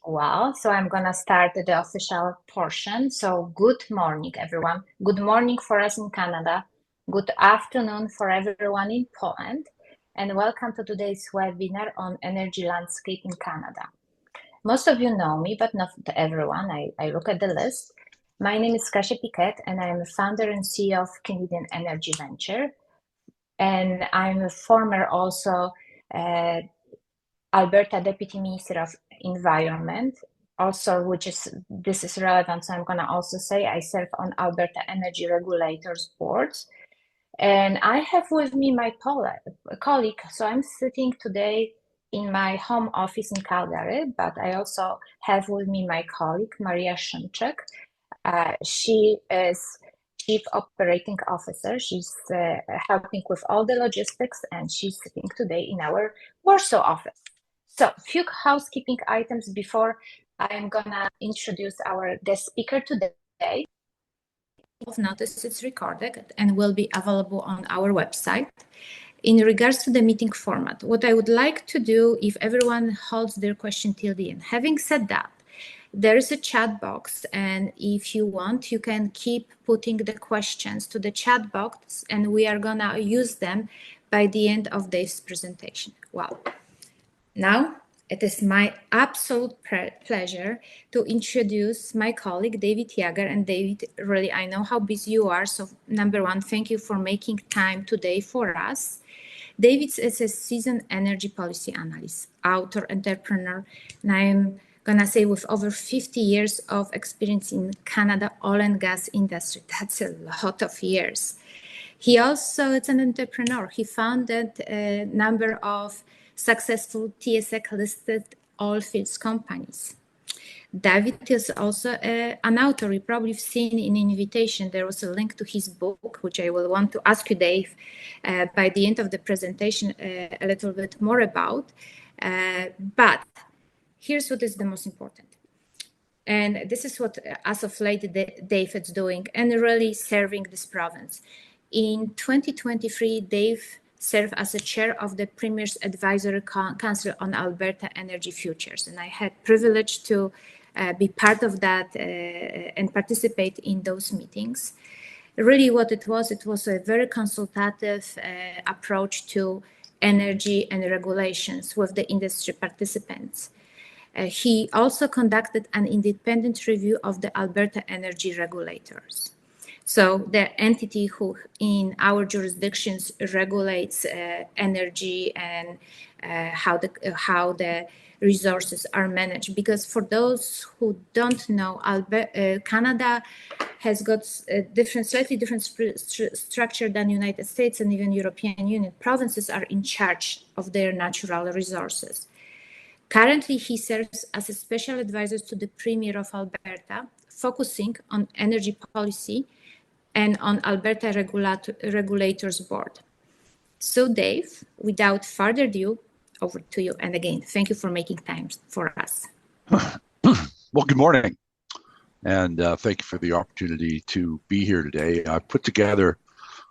Well, so I'm gonna start the official portion. So good morning, everyone. Good morning for us in Canada. Good afternoon for everyone in Poland. And welcome to today's webinar on energy landscape in Canada. Most of you know me, but not everyone. I look at the list. My name is Kasia Piquet, and I'm the founder and CEO of Canadian Energy Venture. And I'm a former also Alberta Deputy Minister of Environment, also, this is relevant, so I'm going to also say I serve on Alberta Energy Regulators boards. And I have with me my colleague, so I'm sitting today in my home office in Calgary, but I also have with me my colleague, Maria Szymczyk. She is Chief Operating Officer. She's helping with all the logistics, and she's sitting today in our Warsaw office. So, few housekeeping items before I'm gonna introduce our guest speaker today. Of notice it's recorded and will be available on our website. In regards to the meeting format, what I would like to do, if everyone holds their question till the end. Having said that, there is a chat box, and if you want, you can keep putting the questions to the chat box, and we are gonna use them by the end of this presentation. Wow. Now, it is my absolute pleasure to introduce my colleague, David Yager. And David, really, I know how busy you are. So number one, thank you for making time today for us. David is a seasoned energy policy analyst, author, entrepreneur, and I'm gonna say with over 50 years of experience in Canada oil and gas industry. That's a lot of years. He also is an entrepreneur. He founded a number of successful TSX-listed oil fields companies. David is also an author. You probably have seen in invitation, there was a link to his book, which I will want to ask you, Dave, by the end of the presentation a little bit more about. But here's what is the most important. And this is what, as of late, Dave is doing and really serving this province. In 2023, Dave served as a chair of the Premier's Advisory Council on Alberta Energy Futures. And I had privilege to be part of that and participate in those meetings. Really what it was a very consultative approach to energy and regulations with the industry participants. He also conducted an independent review of the Alberta energy regulators. So the entity who in our jurisdictions regulates energy and how the resources are managed. Because for those who don't know, Canada has got a slightly different structure than United States and even European Union. Provinces are in charge of their natural resources. Currently, he serves as a special advisor to the Premier of Alberta, focusing on energy policy and on Alberta Regulators Board. So Dave, without further ado, over to you. And again, thank you for making time for us. Well, good morning. And thank you for the opportunity to be here today. I put together,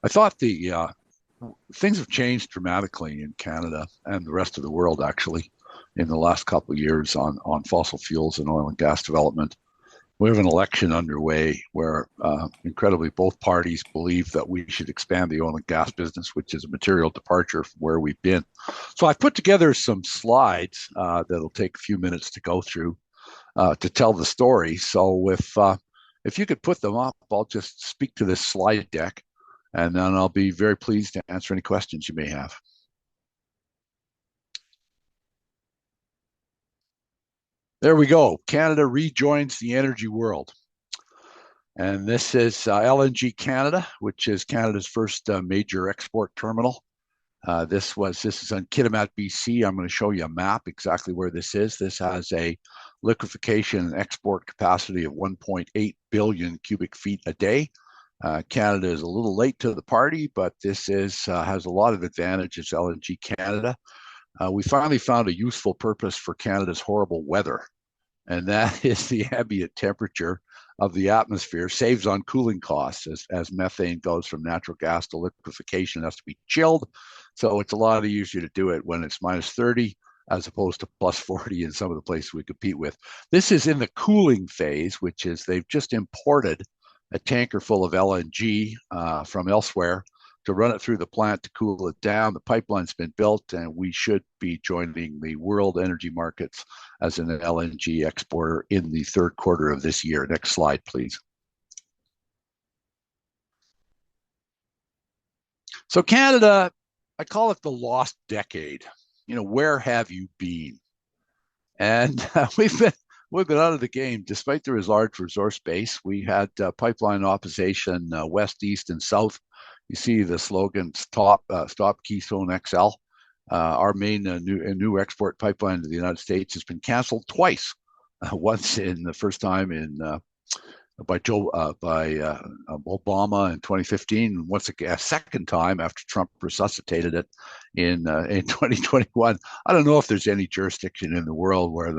I thought the things have changed dramatically in Canada and the rest of the world, actually, in the last couple of years on fossil fuels and oil and gas development. We have an election underway where incredibly both parties believe that we should expand the oil and gas business, which is a material departure from where we've been. So I've put together some slides that'll take a few minutes to go through to tell the story. So if you could put them up, I'll just speak to this slide deck, and then I'll be very pleased to answer any questions you may have. There we go. Canada rejoins the energy world. And this is LNG Canada, which is Canada's first major export terminal. This is on Kitimat, BC. I'm going to show you a map exactly where this is. This has a liquefaction and export capacity of 1.8 billion cubic feet a day. Canada is a little late to the party, but this has a lot of advantages, LNG Canada. We finally found a useful purpose for Canada's horrible weather, and that is the ambient temperature of the atmosphere saves on cooling costs as methane goes from natural gas to liquefaction. It has to be chilled, so it's a lot easier to do it when it's minus 30 as opposed to plus 40 in some of the places we compete with. This is in the cooling phase, which is they've just imported a tanker full of LNG from elsewhere to run it through the plant to cool it down. The pipeline's been built, and we should be joining the world energy markets as an LNG exporter in the third quarter of this year. Next slide, please. So Canada, I call it the lost decade. Where have you been? And we've been out of the game despite there is large resource base. We had pipeline opposition west, east, and south. You see the slogan "Stop Keystone XL." Our main new export pipeline to the United States has been canceled twice. Once in the first time in by Obama in 2015, and once a second time after Trump resuscitated it in 2021. I don't know if there's any jurisdiction in the world where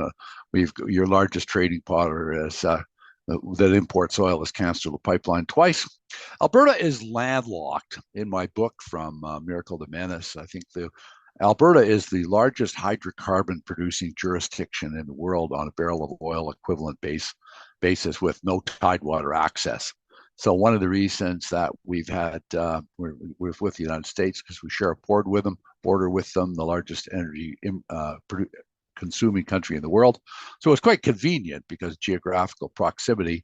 your largest trading partner is that imports oil has canceled a pipeline twice. Alberta is landlocked. In my book From Miracle to Menace, I think Alberta is the largest hydrocarbon producing jurisdiction in the world on a barrel of oil equivalent basis with no tidewater access. So one of the reasons that we've had we're with the United States because we share a border with them, the largest energy consuming country in the world. So it's quite convenient because geographical proximity.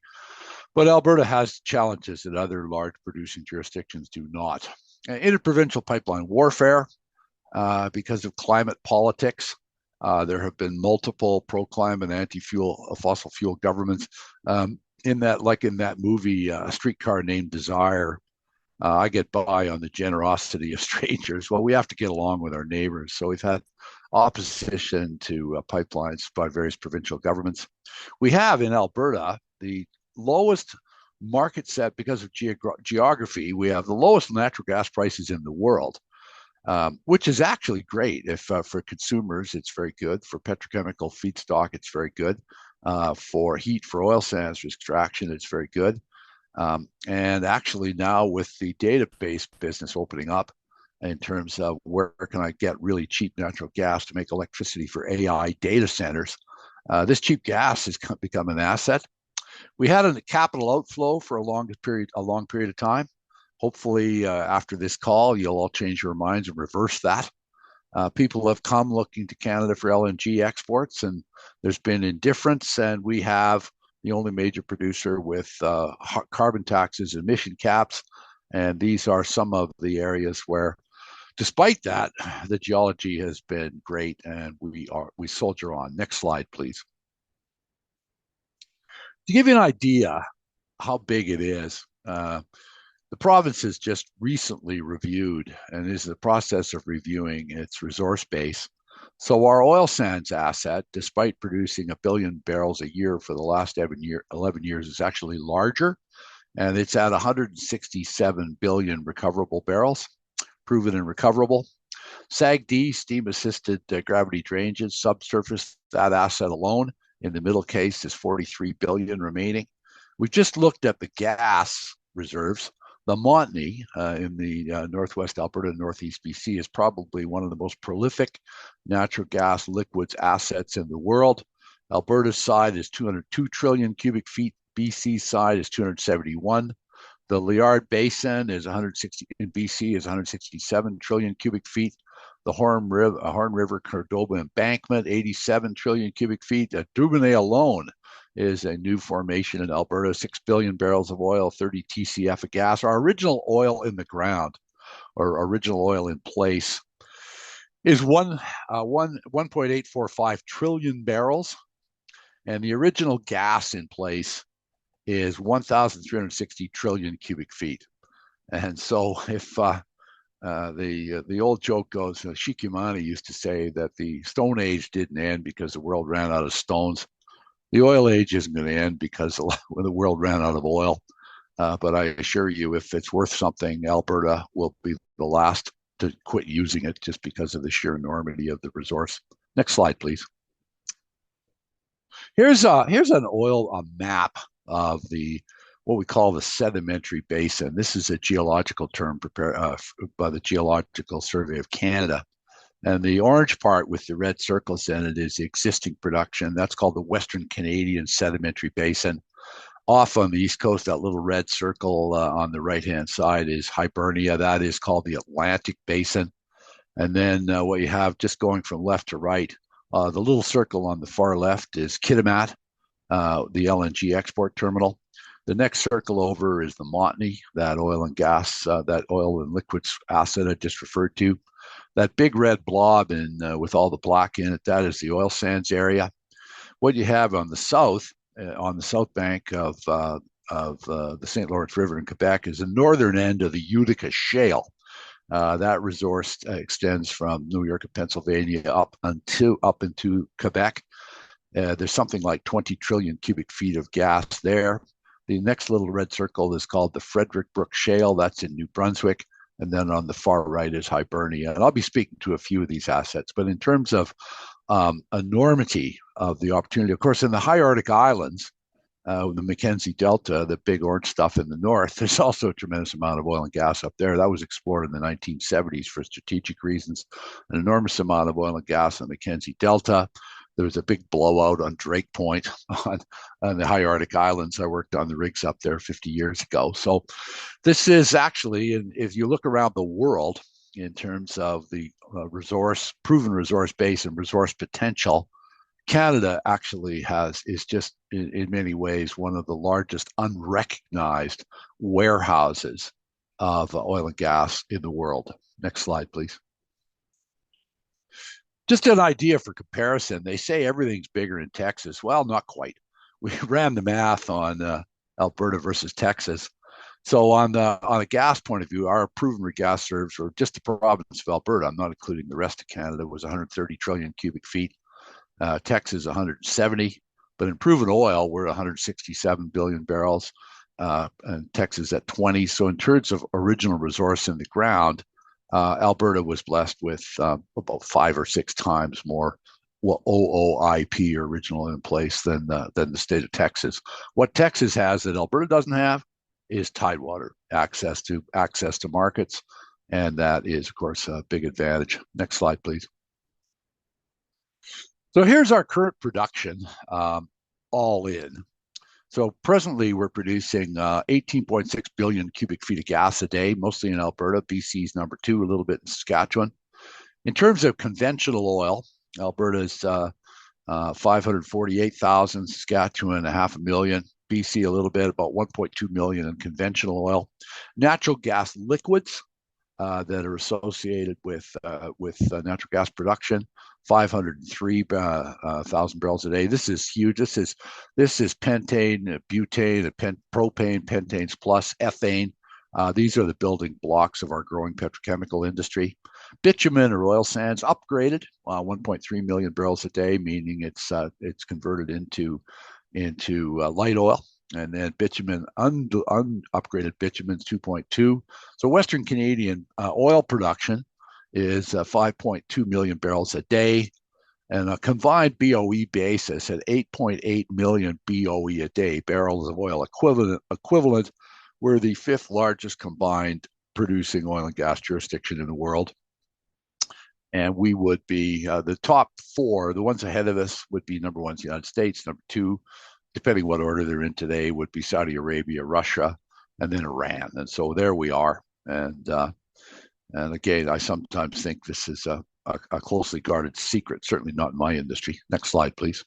But Alberta has challenges that other large producing jurisdictions do not. Interprovincial pipeline warfare because of climate politics. There have been multiple pro-climate, anti-fuel, fossil fuel governments. In that movie, A Streetcar Named Desire, I get by on the generosity of strangers. Well, we have to get along with our neighbors. So we've had opposition to pipelines by various provincial governments. We have in Alberta the lowest market set because of geography. We have the lowest natural gas prices in the world. Which is actually great. If for consumers, it's very good. For petrochemical feedstock, it's very good. For heat, for oil sands extraction, it's very good. And actually now with the database business opening up in terms of where can I get really cheap natural gas to make electricity for AI data centers, this cheap gas has become an asset. We had a capital outflow for a long period of time. Hopefully, after this call, you'll all change your minds and reverse that. People have come looking to Canada for LNG exports, and there's been indifference, and we have the only major producer with carbon taxes, emission caps, and these are some of the areas where, despite that, the geology has been great, and we soldier on. Next slide, please. To give you an idea how big it is, the province has just recently reviewed and is in the process of reviewing its resource base. So our oil sands asset, despite producing 1 billion barrels a year for the last 11 years, is actually larger, and it's at 167 billion recoverable barrels, proven and recoverable. SAGD, steam-assisted gravity drainage, subsurface, that asset alone in the middle case is 43 billion remaining. We've just looked at the gas reserves. The Montney in the northwest Alberta and northeast BC is probably one of the most prolific natural gas liquids assets in the world. Alberta's side is 202 trillion cubic feet. BC's side is 271. The Liard Basin is 160 in BC is 167 trillion cubic feet. The Horn River Cordoba Embankment, 87 trillion cubic feet. Duvernay alone is a new formation in Alberta, 6 billion barrels of oil, 30 TCF of gas. Our original oil in the ground, or original oil in place, is 1.845 trillion barrels, and the original gas in place is 1,360 trillion cubic feet. And so if the old joke goes, Shikimani used to say that the Stone Age didn't end because the world ran out of stones. The oil age isn't going to end because the world ran out of oil. But I assure you, if it's worth something, Alberta will be the last to quit using it just because of the sheer enormity of the resource. Next slide, please. Here's an oil map of what we call the sedimentary basin. This is a geological term prepared by the Geological Survey of Canada. And the orange part with the red circles in it is the existing production. That's called the Western Canadian Sedimentary Basin. Off on the east coast, that little red circle on the right-hand side is Hibernia. That is called the Atlantic Basin. And then what you have just going from left to right, the little circle on the far left is Kitimat, the LNG export terminal. The next circle over is the Montney, that oil and gas, that oil and liquids asset I just referred to. That big red blob with all the black in it, that is the oil sands area. What you have on the south bank of the St. Lawrence River in Quebec, is the northern end of the Utica Shale. That resource extends from New York and Pennsylvania up into Quebec. There's something like 20 trillion cubic feet of gas there. The next little red circle is called the Frederick Brook Shale. That's in New Brunswick. And then on the far right is Hibernia. And I'll be speaking to a few of these assets. But in terms of enormity of the opportunity, of course, in the high Arctic Islands, the Mackenzie Delta, the big orange stuff in the north, there's also a tremendous amount of oil and gas up there. That was explored in the 1970s for strategic reasons. An enormous amount of oil and gas in the Mackenzie Delta. There was a big blowout on Drake Point on the high Arctic Islands. I worked on the rigs up there 50 years ago. So this is actually, and if you look around the world in terms of the proven resource base and resource potential, Canada actually is just in many ways one of the largest unrecognized warehouses of oil and gas in the world. Next slide, please. Just an idea for comparison. They say everything's bigger in Texas. Well, not quite. We ran the math on Alberta versus Texas. So on a gas point of view, our proven gas reserves, or just the province of Alberta, I'm not including the rest of Canada, was 130 trillion cubic feet. Texas 170, but in proven oil, we're 167 billion barrels, and Texas at 20. So in terms of original resource in the ground, Alberta was blessed with about 5 or 6 times more OOIP, original in place, than the state of Texas. What Texas has that Alberta doesn't have is tidewater access to markets, and that is, of course, a big advantage. Next slide, please. So here's our current production, all in. So presently we're producing 18.6 billion cubic feet of gas a day, mostly in Alberta. BC's number 2, a little bit in Saskatchewan. In terms of conventional oil, Alberta's 548,000, Saskatchewan 500,000, BC a little bit, about 1.2 million in conventional oil. Natural gas liquids that are associated with natural gas production, 503,000 barrels a day. This is huge. This is pentane, butane, propane, pentanes plus ethane. These are the building blocks of our growing petrochemical industry. Bitumen or oil sands upgraded, 1.3 million barrels a day, meaning it's converted into light oil. And then bitumen, unupgraded bitumen's 2.2. So Western Canadian oil production is 5.2 million barrels a day, and a combined BOE basis at 8.8 million BOE a day, barrels of oil equivalent. We're the 5th largest combined producing oil and gas jurisdiction in the world. And we would be the top 4, the ones ahead of us would be number 1 is the United States, number 2, depending what order they're in today, would be Saudi Arabia, Russia, and then Iran. And so there we are. And again, I sometimes think this is a closely guarded secret, certainly not in my industry. Next slide, please.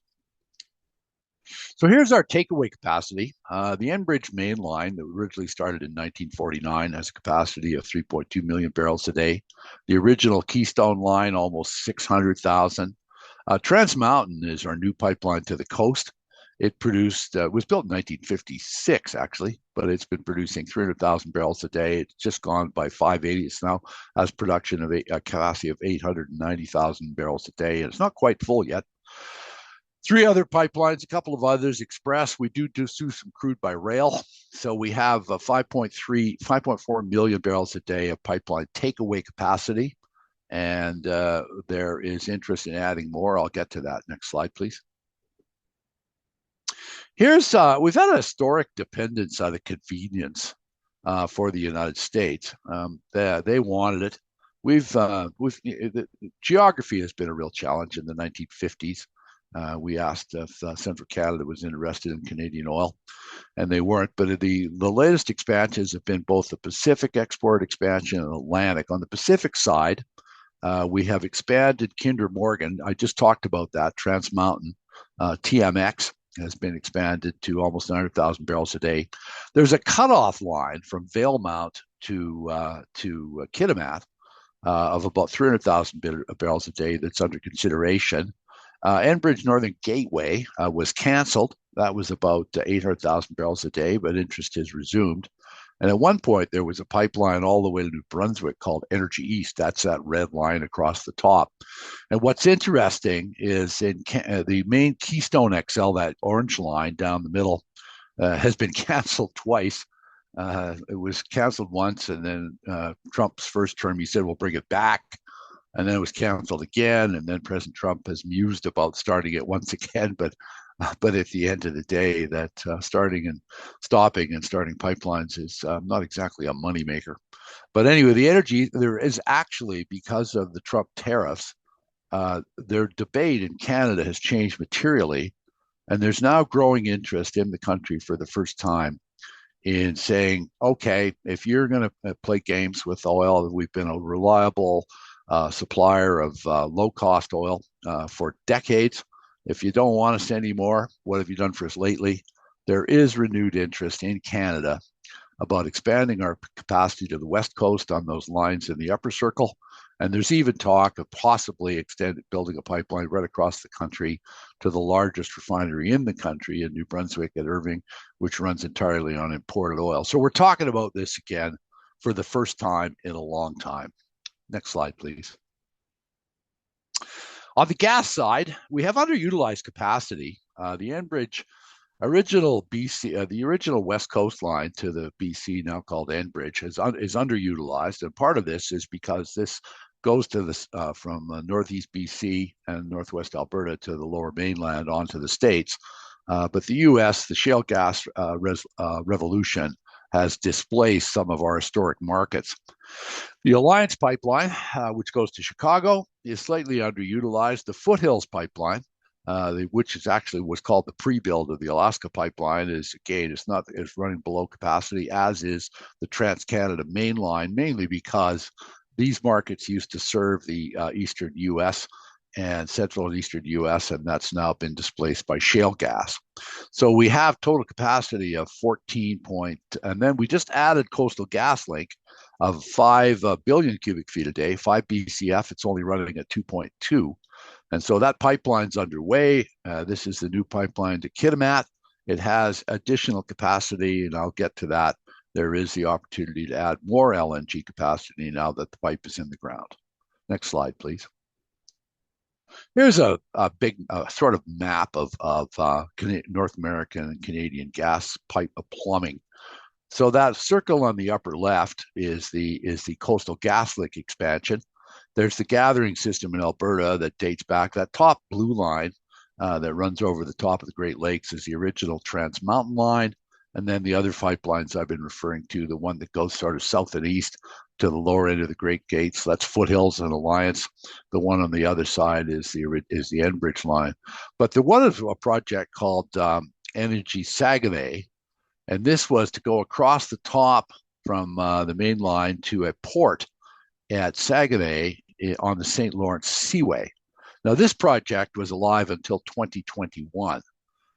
So here's our takeaway capacity. The Enbridge main line that originally started in 1949 has a capacity of 3.2 million barrels a day. The original Keystone line, almost 600,000. Trans Mountain is our new pipeline to the coast. It was built in 1956, actually, but it's been producing 300,000 barrels a day. It's just gone by 580. It's now has production of a capacity of 890,000 barrels a day, and it's not quite full yet. 3 other pipelines, a couple of others, Express. We do some crude by rail. So we have 5.4 million barrels a day of pipeline takeaway capacity, and there is interest in adding more. I'll get to that. Next slide, please. Here's we've had a historic dependence on the convenience for the United States. They wanted it. the geography has been a real challenge in the 1950s. We asked if Central Canada was interested in Canadian oil, and they weren't. But the latest expansions have been both the Pacific export expansion and Atlantic. On the Pacific side, we have expanded Kinder Morgan. I just talked about that. Trans Mountain TMX has been expanded to almost 100,000 barrels a day. There's a cutoff line from Valemount to Kitimat of about 300,000 barrels a day that's under consideration. Enbridge Northern Gateway was canceled. That was about 800,000 barrels a day, but interest has resumed. And at one point, there was a pipeline all the way to New Brunswick called Energy East. That's that red line across the top. And what's interesting is in the main Keystone XL, that orange line down the middle, has been canceled twice. It was canceled once, and then Trump's first term, he said, we'll bring it back. And then it was canceled again. And then President Trump has mused about starting it once again. But at the end of the day, that starting and stopping and starting pipelines is not exactly a moneymaker. But anyway, the energy, there is actually, because of the Trump tariffs, their debate in Canada has changed materially. And there's now growing interest in the country for the first time in saying, okay, if you're going to play games with oil, we've been a reliable supplier of low-cost oil for decades. If you don't want us anymore, what have you done for us lately? There is renewed interest in Canada about expanding our capacity to the West Coast on those lines in the upper circle. And there's even talk of possibly building a pipeline right across the country to the largest refinery in the country in New Brunswick at Irving, which runs entirely on imported oil. So we're talking about this again for the first time in a long time. Next slide, please. On the gas side, we have underutilized capacity. The Enbridge original BC, the original West Coast line to the BC, now called Enbridge, is underutilized, and part of this is because this goes to this from northeast BC and northwest Alberta to the lower mainland onto the States. But the U.S., the shale gas revolution has displaced some of our historic markets. The Alliance pipeline, which goes to Chicago, is slightly underutilized. The Foothills pipeline, which is actually was called the pre-build of the Alaska pipeline, is again, it's running below capacity, as is the Trans-Canada mainline, mainly because these markets used to serve the eastern U.S. and central and eastern U.S., and that's now been displaced by shale gas. So we have total capacity of 14 point, and then we just added Coastal GasLink of 5 billion cubic feet a day, 5 BCF. It's only running at 2.2. And so that pipeline's underway. This is the new pipeline to Kitimat. It has additional capacity, and I'll get to that. There is the opportunity to add more LNG capacity now that the pipe is in the ground. Next slide, please. Here's a big sort of map of North American and Canadian gas pipe plumbing. So that circle on the upper left is the Coastal GasLink expansion. There's the gathering system in Alberta that dates back. That top blue line that runs over the top of the Great Lakes is the original Trans Mountain line. And then the other pipelines I've been referring to, the one that goes sort of south and east to the lower end of the Great Gates, that's Foothills and Alliance. The one on the other side is the Enbridge line. But there was a project called Energy Saguenay, and this was to go across the top from the main line to a port at Saguenay on the St. Lawrence Seaway. Now, this project was alive until 2021.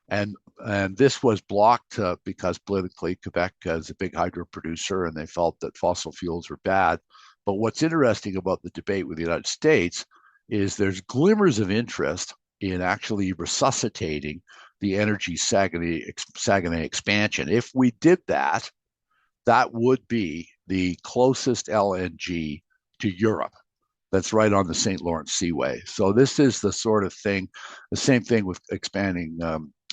And this was blocked because politically Quebec is a big hydro producer and they felt that fossil fuels were bad. But what's interesting about the debate with the United States is there's glimmers of interest in actually resuscitating the Energy Saguenay expansion. If we did that, that would be the closest LNG to Europe. That's right on the St. Lawrence Seaway. So this is the sort of thing, the same thing with expanding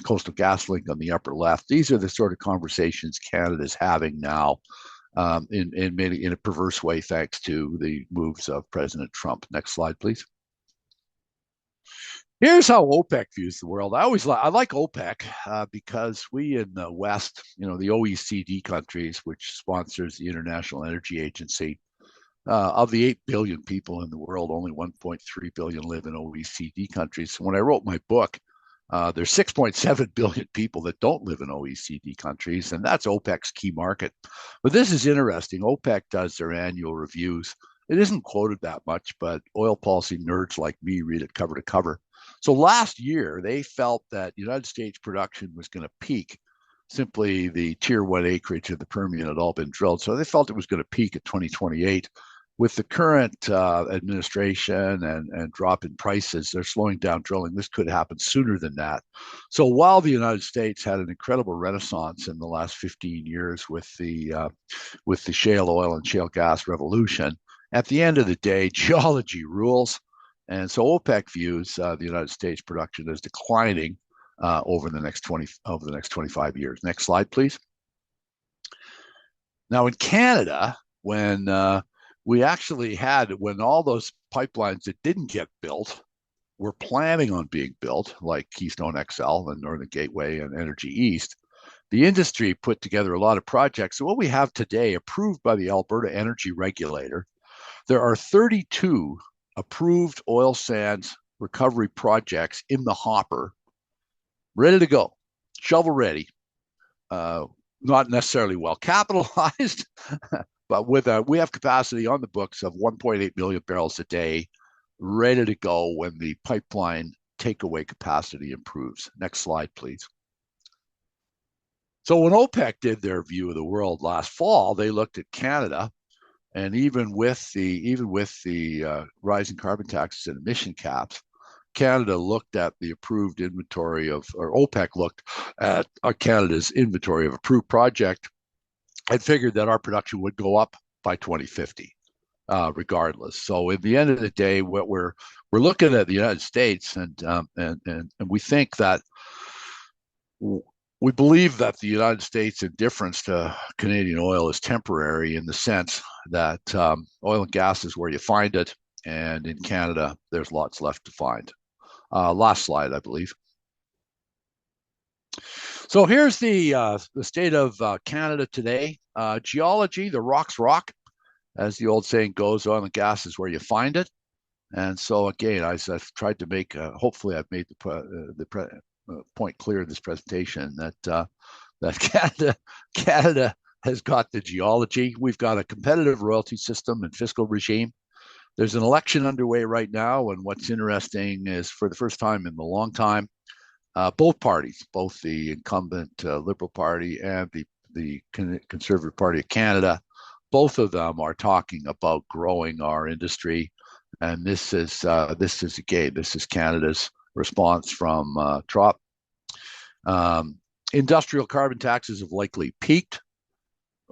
Coastal GasLink on the upper left. These are the sort of conversations Canada's having now in a perverse way, thanks to the moves of President Trump. Next slide, please. Here's how OPEC views the world. I like OPEC because we in the West, the OECD countries, which sponsors the International Energy Agency, Of the 8 billion people in the world, only 1.3 billion live in OECD countries. When I wrote my book, there's 6.7 billion people that don't live in OECD countries, and that's OPEC's key market. But this is interesting. OPEC does their annual reviews. It isn't quoted that much, but oil policy nerds like me read it cover to cover. So last year, they felt that United States production was going to peak. Simply the tier one acreage of the Permian had all been drilled. So they felt it was going to peak at 2028. With the current administration and drop in prices, they're slowing down drilling. This could happen sooner than that. So while the United States had an incredible renaissance in the last 15 years with the shale oil and shale gas revolution, at the end of the day, geology rules. And so OPEC views the United States production as declining over the next 25 years. Next slide, please. Now in Canada, when when all those pipelines that didn't get built were planning on being built, like Keystone XL and Northern Gateway and Energy East, the industry put together a lot of projects. So what we have today, approved by the Alberta Energy Regulator, there are 32 approved oil sands recovery projects in the hopper, ready to go, shovel ready. Not necessarily well capitalized, but we have capacity on the books of 1.8 million barrels a day, ready to go when the pipeline takeaway capacity improves. Next slide, please. So when OPEC did their view of the world last fall, they looked at Canada, and even with the rising carbon taxes and emission caps, Canada looked at the approved inventory of, or OPEC looked at Canada's inventory of approved project and figured that our production would go up by 2050, regardless. So at the end of the day, what we're looking at the United States, and we think that we believe that the United States' indifference to Canadian oil is temporary in the sense that oil and gas is where you find it, and in Canada, there's lots left to find. Last slide, I believe. So here's the state of Canada today. Geology, the rock's rock, as the old saying goes, oil and gas is where you find it. And so again, I've tried to make, hopefully I've made the point clear in this presentation that Canada has got the geology. We've got a competitive royalty system and fiscal regime. There's an election underway right now, and what's interesting is for the first time in a long time, both parties, both the incumbent Liberal Party and the Conservative Party of Canada, both of them are talking about growing our industry, and this is Canada's response from Trump. Industrial carbon taxes have likely peaked.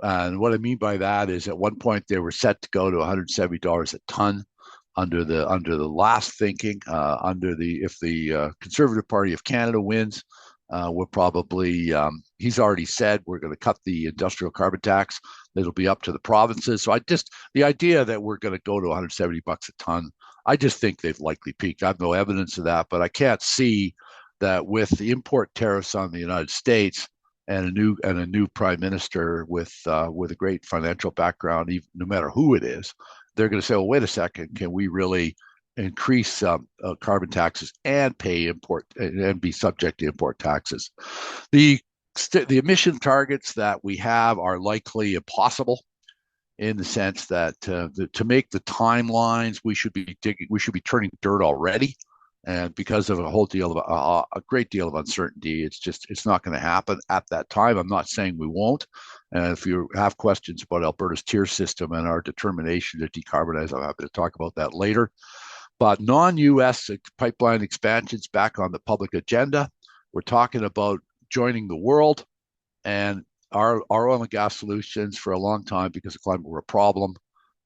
And what I mean by that is at one point they were set to go to $170 a ton under the last thinking. If the Conservative Party of Canada wins, we'll probably he's already said we're going to cut the industrial carbon tax. It'll be up to the provinces. So the idea that we're going to go to $170 a ton, I just think they've likely peaked. I have no evidence of that, but I can't see that with the import tariffs on the United States and a new prime minister with a great financial background, even, no matter who it is, they're going to say, well, wait a second, can we really increase carbon taxes and pay import and be subject to import taxes? The emission targets that we have are likely impossible in the sense that to make the timelines, we should be turning dirt already. And because of a great deal of uncertainty, it's not going to happen at that time. I'm not saying we won't. And if you have questions about Alberta's tier system and our determination to decarbonize, I'm happy to talk about that later. But non-U.S. pipeline expansions back on the public agenda. We're talking about joining the world, and our oil and gas solutions for a long time because of climate were a problem,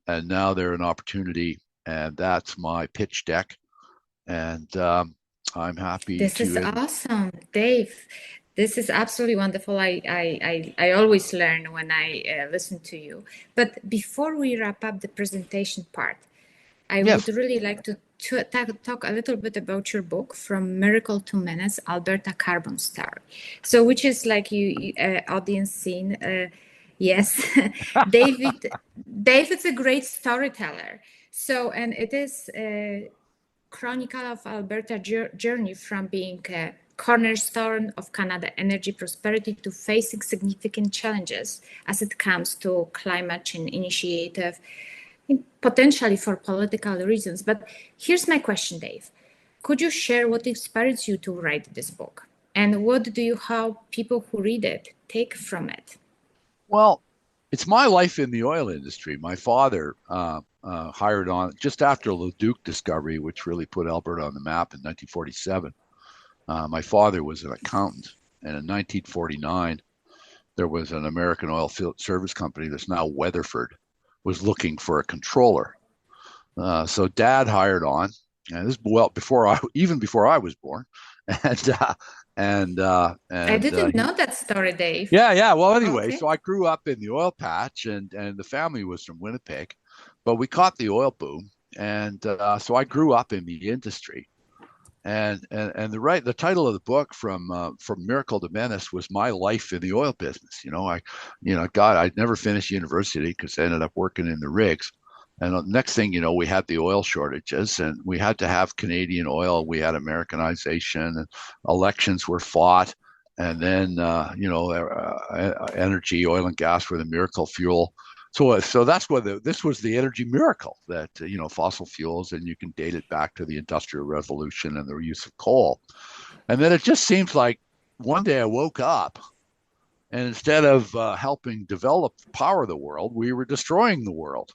and now they're an opportunity. And that's my pitch deck. And I'm happy This is awesome, Dave. This is absolutely wonderful. I always learn when I listen to you. But before we wrap up the presentation part, I would really like to talk a little bit about your book, From Miracle to Menace, Alberta Carbon Story. So, which is like you audience seen. Yes, David. David's a great storyteller. So, and it is a chronicle of Alberta journey from being a cornerstone of Canada energy prosperity to facing significant challenges as it comes to climate change initiative, potentially for political reasons. But here's my question, Dave. Could you share what inspires you to write this book? And what do you hope people who read it take from it? Well, it's my life in the oil industry. My father hired on just after the Leduc discovery, which really put Alberta on the map in 1947. My father was an accountant, and in 1949, there was an American oil field service company that's now Weatherford was looking for a controller. So Dad hired on, and this well before I even before I was born, and I didn't he know that story, Dave. yeah. Well, anyway, Okay. so I grew up in the oil patch, and the family was from Winnipeg, but we caught the oil boom, and so I grew up in the industry. And the title of the book from miracle to menace was my life in the oil business. God, I'd never finished university because I ended up working in the rigs. And the next thing you know, we had the oil shortages, and we had to have Canadian oil. We had Americanization, and elections were fought, and then energy, oil and gas were the miracle fuel. So that's what this was the energy miracle that fossil fuels, and you can date it back to the Industrial Revolution and the use of coal. And then it just seems like one day I woke up, and instead of helping develop power the world, we were destroying the world.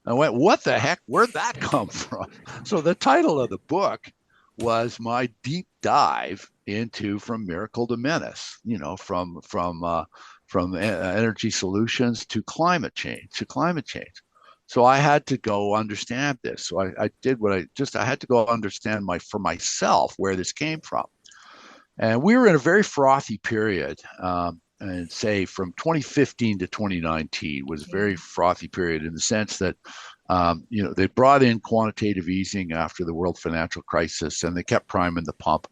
I went, what the heck? Where'd that come from? So the title of the book was my deep dive into from miracle to menace. From energy solutions to climate change So I had to go understand this. So I did what I had to go understand for myself where this came from. And we were in a very frothy period. And say from 2015 to 2019 was a very frothy period in the sense that they brought in quantitative easing after the world financial crisis, and they kept priming the pump.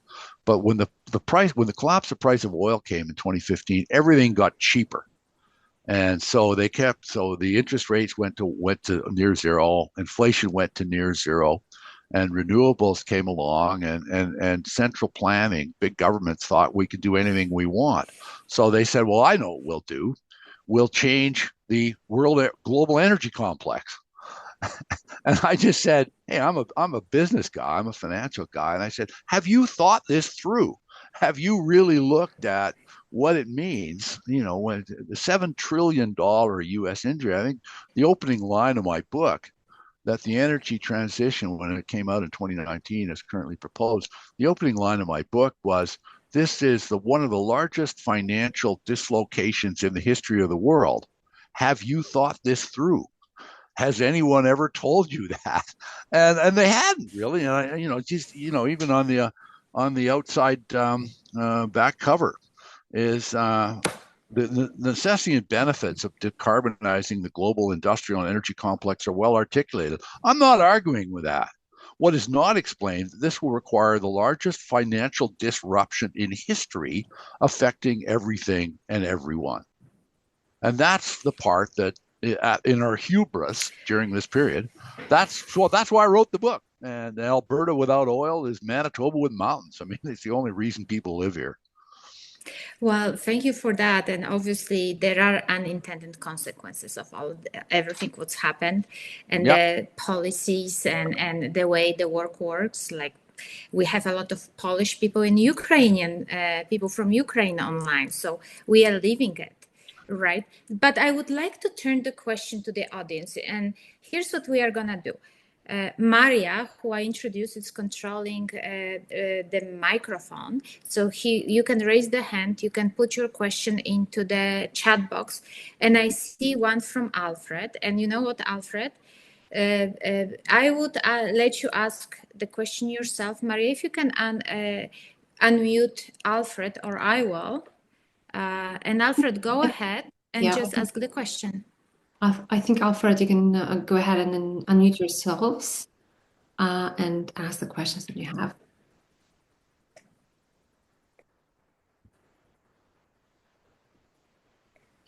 But when the collapse of price of oil came in 2015, everything got cheaper. And so the interest rates went to near zero, inflation went to near zero, and renewables came along, and central planning, big governments thought we could do anything we want. So they said, well, I know what we'll do. We'll change the global energy complex. And I just said, hey, I'm a business guy, I'm a financial guy. And I said, have you thought this through? Have you really looked at what it means? When the $7 trillion US industry, I think the opening line of my book, that the energy transition, when it came out in 2019 as currently proposed, the opening line of my book was, this is one of the largest financial dislocations in the history of the world. Have you thought this through? Has anyone ever told you that? And they hadn't really. And even on the outside back cover is the necessity and benefits of decarbonizing the global industrial and energy complex are well articulated. I'm not arguing with that. What is not explained, this will require the largest financial disruption in history, affecting everything and everyone. And that's the part that in our hubris during this period, that's why I wrote the book. And Alberta without oil is Manitoba with mountains. I mean, it's the only reason people live here. Well, thank you for that. And obviously, there are unintended consequences of everything what's happened, and Yep. the policies and the way the work works. Like, we have a lot of Polish people in Ukrainian people from Ukraine online, so we are living it. Right. But I would like to turn the question to the audience. And here's what we are going to do. Maria, who I introduced, is controlling the microphone. So you can raise the hand, you can put your question into the chat box. And I see one from Alfred. And you know what, Alfred? I would let you ask the question yourself. Maria, if you can unmute Alfred, or I will. And Alfred, go ahead and Yeah, just ask the question. I think Alfred, you can go ahead and then unmute yourselves and ask the questions that you have.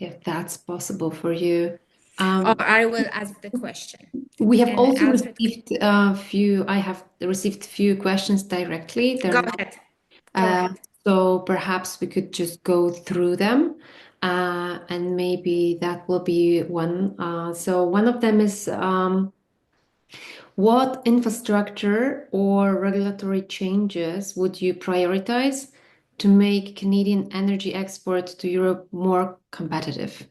if that's possible for you. I will ask the question. We have And also Alfred, received I have received a few questions directly. go ahead. Go ahead. So perhaps we could just go through them, and maybe that will be one. So one of them is, what infrastructure or regulatory changes would you prioritize to make Canadian energy exports to Europe more competitive?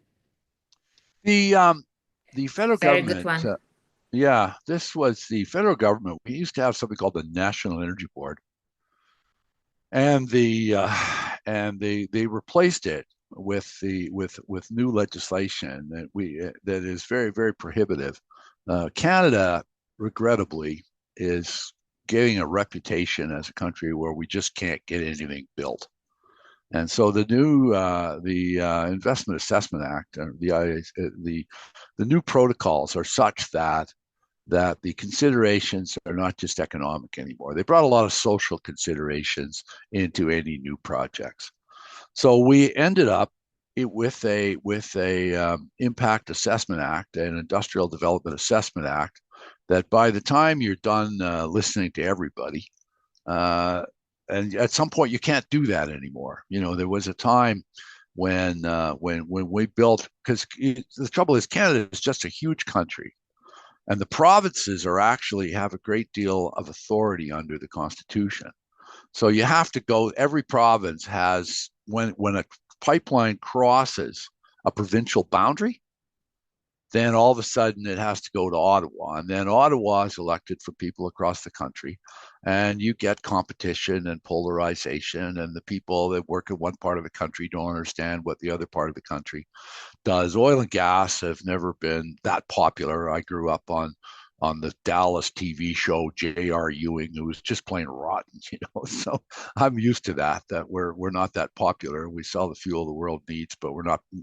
The federal Very good government, one. yeah, this was the federal government. We used to have something called the National Energy Board, and they replaced it with new legislation that is very, very prohibitive. Canada, regrettably, is getting a reputation as a country where we just can't get anything built. And so the Investment Assessment Act, the new protocols are such that the considerations are not just economic anymore. They brought a lot of social considerations into any new projects. So we ended up with a Impact Assessment Act, an Industrial Development Assessment Act, that by the time you're done listening to everybody, and at some point you can't do that anymore. There was a time when we built, because the trouble is Canada is just a huge country, and the provinces actually have a great deal of authority under the Constitution. So you have to go, every province has, when a pipeline crosses a provincial boundary, then all of a sudden it has to go to Ottawa. And then Ottawa is elected for people across the country. And you get competition and polarization, and the people that work in one part of the country don't understand what the other part of the country does. Oil and gas have never been that popular. I grew up on the Dallas TV show J.R. Ewing, who was just plain rotten, So I'm used to that we're not that popular. We sell the fuel the world needs, but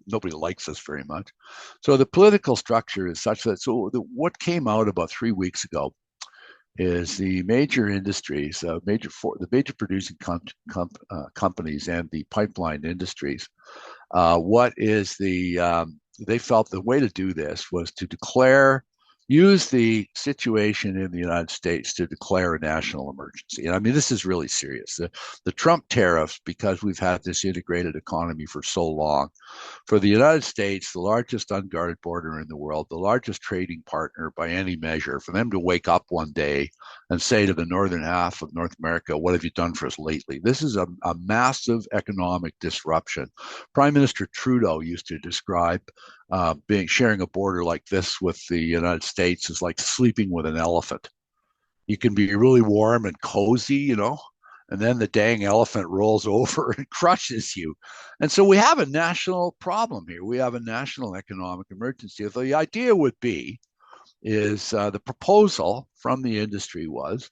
nobody likes us very much. So the political structure is such that, what came out about 3 weeks ago is the major industries, the major producing companies and the pipeline industries. They felt the way to do this was to use the situation in the United States to declare a national emergency. And I mean, this is really serious. The Trump tariffs, because we've had this integrated economy for so long, for the United States, the largest unguarded border in the world, the largest trading partner by any measure, for them to wake up one day and say to the northern half of North America, what have you done for us lately? This is a massive economic disruption. Prime Minister Trudeau used to describe sharing a border like this with the United States is like sleeping with an elephant. You can be really warm and cozy, and then the dang elephant rolls over and crushes you. And so we have a national problem here. We have a national economic emergency. The idea the proposal from the industry was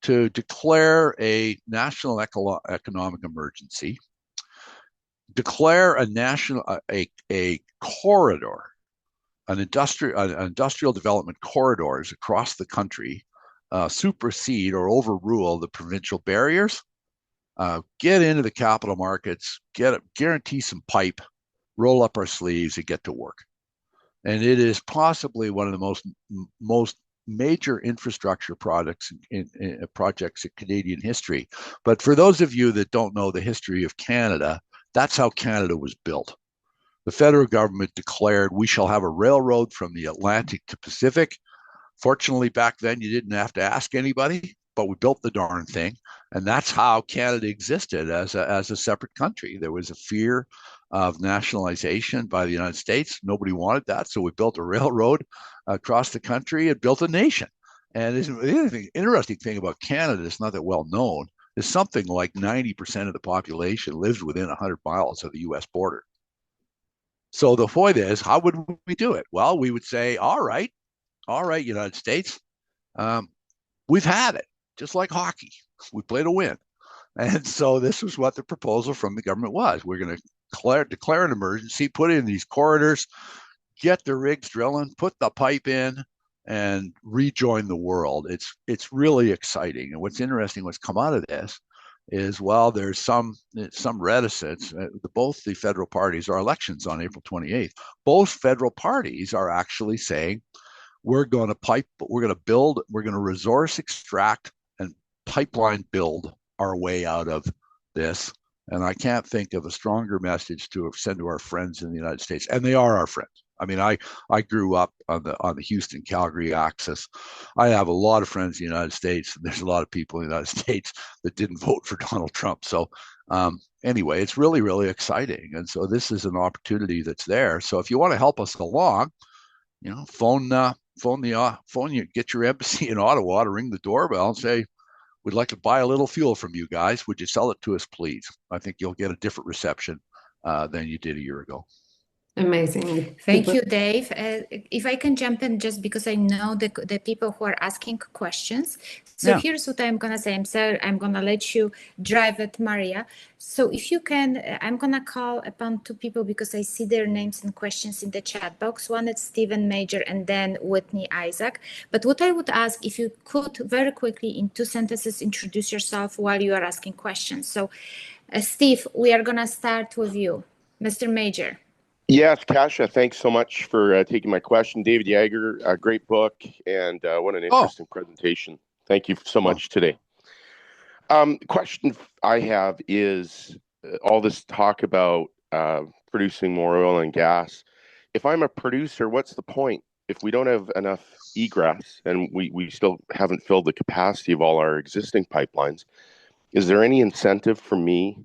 to declare a national economic emergency, declare a corridor, an industrial development corridors across the country, supersede or overrule the provincial barriers, get into the capital markets, guarantee some pipe, roll up our sleeves, and get to work. And it is possibly one of the most major infrastructure projects in Canadian history. But for those of you that don't know the history of Canada, that's how Canada was built. The federal government declared we shall have a railroad from the Atlantic to Pacific. Fortunately, back then you didn't have to ask anybody, but we built the darn thing. And that's how Canada existed as a separate country. There was a fear of nationalization by the United States. Nobody wanted that. So we built a railroad across the country and built a nation. And the interesting thing about Canada is not that well known, is something like 90% of the population lives within 100 miles of the US border. So the point is, how would we do it? Well, we would say, all right, United States, we've had it, just like hockey. We play to win. And so this was what the proposal from the government was. We're going to declare an emergency, put in these corridors, get the rigs drilling, put the pipe in, and rejoin the world. It's really exciting. And what's interesting, what's come out of this is, well, there's some reticence. Both the federal parties, our elections on April 28th, both federal parties are actually saying we're going to build, we're going to resource extract and pipeline build our way out of this. And I can't think of a stronger message to send to our friends in the United States, and they are our friends. I mean, I grew up on the Houston Calgary axis. I have a lot of friends in the United States, and there's a lot of people in the United States that didn't vote for Donald Trump. So anyway, it's really, really exciting, and so this is an opportunity that's there. So if you want to help us along, phone you, get your embassy in Ottawa to ring the doorbell and say, we'd like to buy a little fuel from you guys. Would you sell it to us, please? I think you'll get a different reception than you did a year ago. Amazing. Thank you, Dave. If I can jump in, just because I know the people who are asking questions. So here's what I'm going to say. I'm going to let you drive it, Maria. So if you can, I'm going to call upon two people because I see their names and questions in the chat box. One is Stephen Major and then Whitney Isaac. But what I would ask, if you could very quickly in 2 sentences introduce yourself while you are asking questions. So Steve, we are going to start with you. Mr. Major. Yes, Kasia, thanks so much for taking my question. David Yager, a great book, and what an interesting presentation. Thank you so much today. Question I have is all this talk about producing more oil and gas. If I'm a producer, what's the point? If we don't have enough egress and we still haven't filled the capacity of all our existing pipelines, is there any incentive for me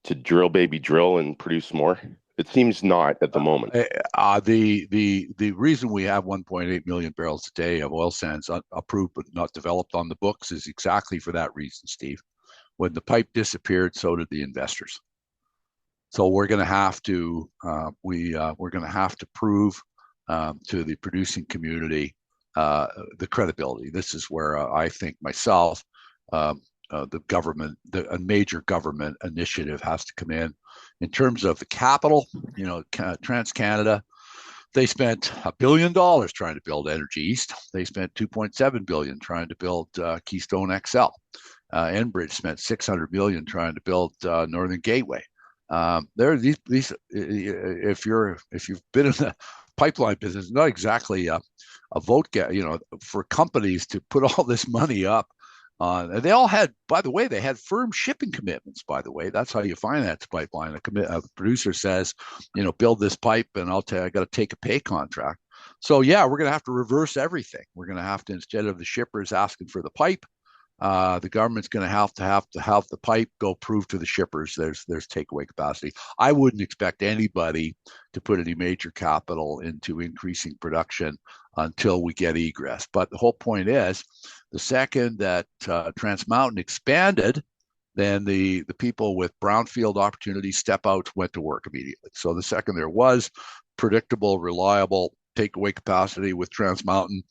to drill, baby, drill and produce more? It seems not at the moment. The reason we have 1.8 million barrels a day of oil sands approved but not developed on the books is exactly for that reason, Steve. When the pipe disappeared, so did the investors. So we're going to have to we're going to have to prove to the producing community the credibility. This is where I think myself, the government, a major government initiative has to come in. In terms of the capital, TransCanada, they spent $1 billion trying to build Energy East. They spent $2.7 billion trying to build Keystone XL. Enbridge spent $600 million trying to build Northern Gateway. There are these. If you've been in the pipeline business, not exactly a vote for companies to put all this money up. They all had, by the way, they had firm shipping commitments, by the way. That's how you finance pipeline. A producer says, build this pipe and I got to take a pay contract. So yeah, we're going to have to reverse everything. We're going to have to, instead of the shippers asking for the pipe, the government's going to have the pipe go prove to the shippers there's takeaway capacity. I wouldn't expect anybody to put any major capital into increasing production until we get egress. But the whole point is, the second that Trans Mountain expanded, then the people with brownfield opportunities step out, went to work immediately. So the second there was predictable, reliable takeaway capacity with Trans Mountain,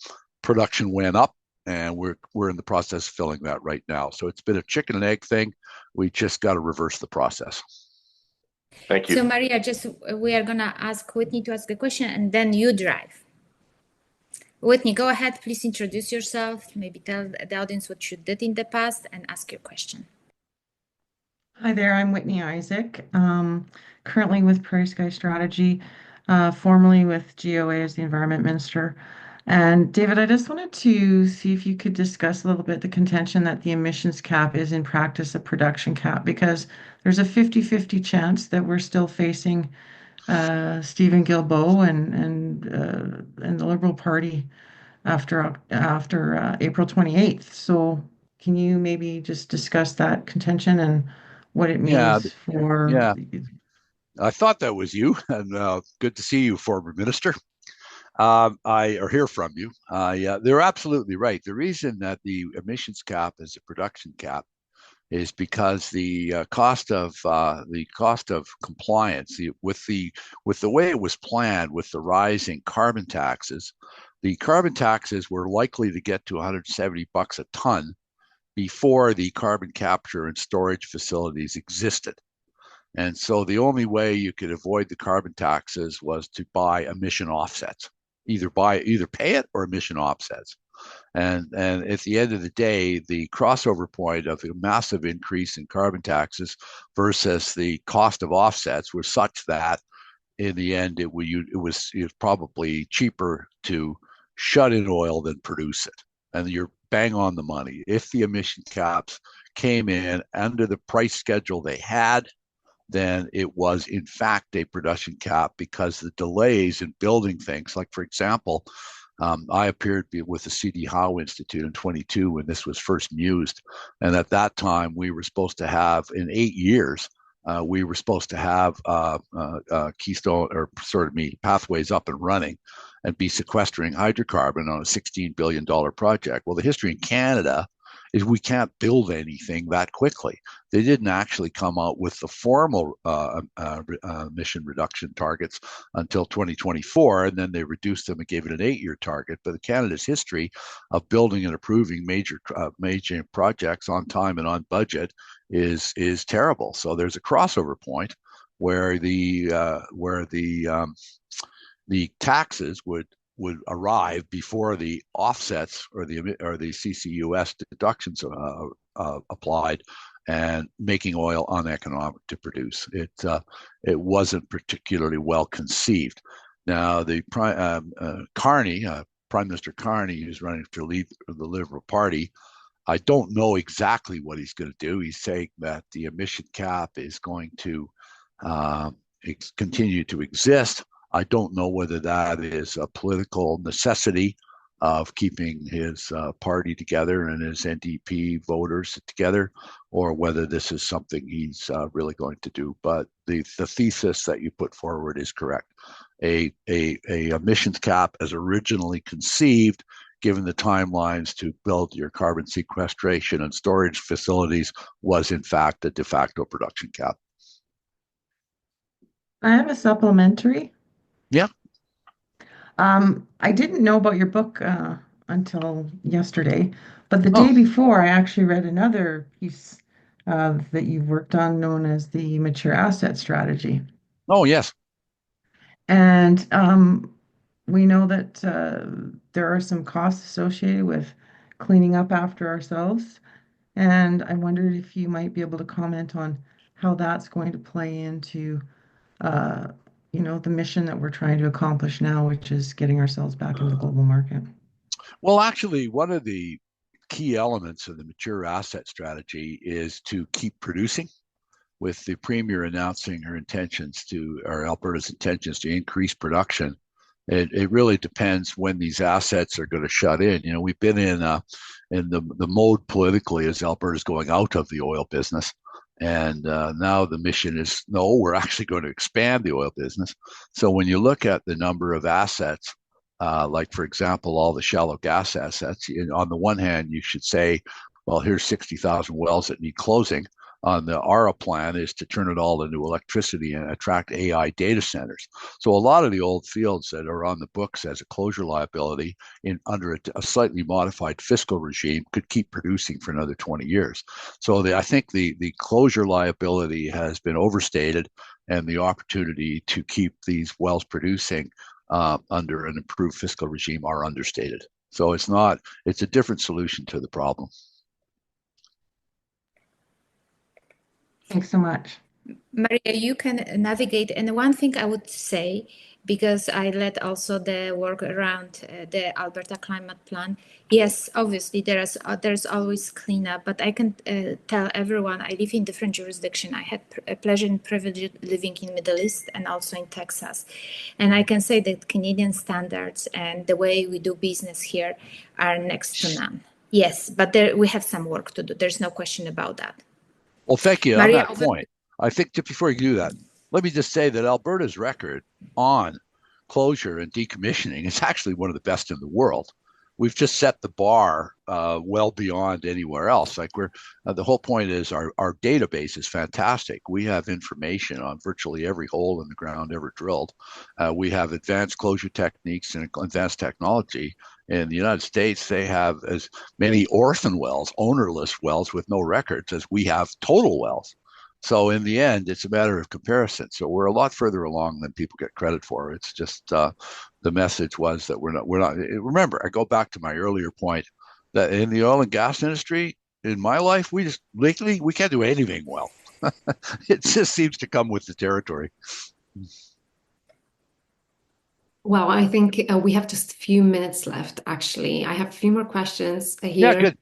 production went up, and we're in the process of filling that right now. So it's been a chicken and egg thing. We just got to reverse the process. Thank you. So Maria, we are going to ask Whitney to ask a question, and then you drive. Whitney, go ahead. Please introduce yourself. Maybe tell the audience what you did in the past and ask your question. Hi there, I'm Whitney Isaac, currently with Prairie Sky Strategy, formerly with GOA as the Environment Minister. And David, I just wanted to see if you could discuss a little bit the contention that the emissions cap is in practice a production cap, because there's a 50-50 chance that we're still facing Stephen Guilbeault and the Liberal Party after April 28th. So can you maybe just discuss that contention and what it means for... Yeah, I thought that was you, and good to see you, former minister. Or hear from you. Yeah, they're absolutely right. The reason that the emissions cap is a production cap is because the cost of compliance with the way it was planned, with the rising carbon taxes, the carbon taxes were likely to get to $170 a ton before the carbon capture and storage facilities existed. And so the only way you could avoid the carbon taxes was to buy emission offsets, either pay it or emission offsets. And at the end of the day, the crossover point of a massive increase in carbon taxes versus the cost of offsets was such that in the end, it was probably cheaper to shut in oil than produce it. And you're bang on the money. If the emission caps came in under the price schedule they had, then it was in fact a production cap, because the delays in building things, like for example, I appeared with the C.D. Howe Institute in 22 when this was first mused. And at that time, we were supposed to have, in 8 years, we were supposed to have Keystone, or sort of Pathways up and running and be sequestering hydrocarbon on a $16 billion project. Well, the history in Canada is we can't build anything that quickly. They didn't actually come out with the formal emission reduction targets until 2024, and then they reduced them and gave it an 8-year target. But Canada's history of building and approving major projects on time and on budget is terrible. So there's a crossover point where the taxes would arrive before the offsets or the CCUS deductions applied, and making oil uneconomic to produce. It wasn't particularly well conceived. Now the Prime Minister Carney, who's running to lead the Liberal Party, I don't know exactly what he's going to do. He's saying that the emission cap is going to continue to exist. I don't know whether that is a political necessity of keeping his party together and his NDP voters together, or whether this is something he's really going to do. But the thesis that you put forward is correct. A emissions cap, as originally conceived, given the timelines to build your carbon sequestration and storage facilities, was in fact a de facto production cap. I have a supplementary. Yeah. I didn't know about your book until yesterday, but the day before, I actually read another piece that you've worked on, known as the mature asset strategy. Oh, yes. And we know that there are some costs associated with cleaning up after ourselves. And I wondered if you might be able to comment on how that's going to play into the mission that we're trying to accomplish now, which is getting ourselves back into the global market. Well, actually, one of the key elements of the mature asset strategy is to keep producing, with the Premier announcing Alberta's intentions to increase production. It really depends when these assets are going to shut in. We've been in the mode politically as Alberta's going out of the oil business. And now the mission is, no, we're actually going to expand the oil business. So when you look at the number of assets, like, for example, all the shallow gas assets, on the one hand, you should say, well, here's 60,000 wells that need closing. Our plan is to turn it all into electricity and attract AI data centers. So a lot of the old fields that are on the books as a closure liability under a slightly modified fiscal regime could keep producing for another 20 years. So I think the closure liability has been overstated, and the opportunity to keep these wells producing under an improved fiscal regime are understated. So it's a different solution to the problem. Thanks so much. Maria, you can navigate. And one thing I would say, because I led also the work around the Alberta Climate Plan. Yes, obviously there's always cleanup, but I can tell everyone I live in different jurisdiction. I had a pleasure and privilege living in Middle East and also in Texas. And I can say that Canadian standards and the way we do business here are next to none. Yes, but we have some work to do. There's no question about that. Well, thank you. Maria, on that point, I think just before you do that, let me just say that Alberta's record on closure and decommissioning is actually one of the best in the world. We've just set the bar well beyond anywhere else. Like the whole point is our database is fantastic. We have information on virtually every hole in the ground ever drilled. We have advanced closure techniques and advanced technology. In the United States, they have as many orphan wells, ownerless wells with no records, as we have total wells. So in the end, it's a matter of comparison. So we're a lot further along than people get credit for. It's just the message was that we're not. Remember, I go back to my earlier point that in the oil and gas industry, in my life, we can't do anything well. It just seems to come with the territory. Well, I think we have just a few minutes left, actually. I have a few more questions here. Yeah, good.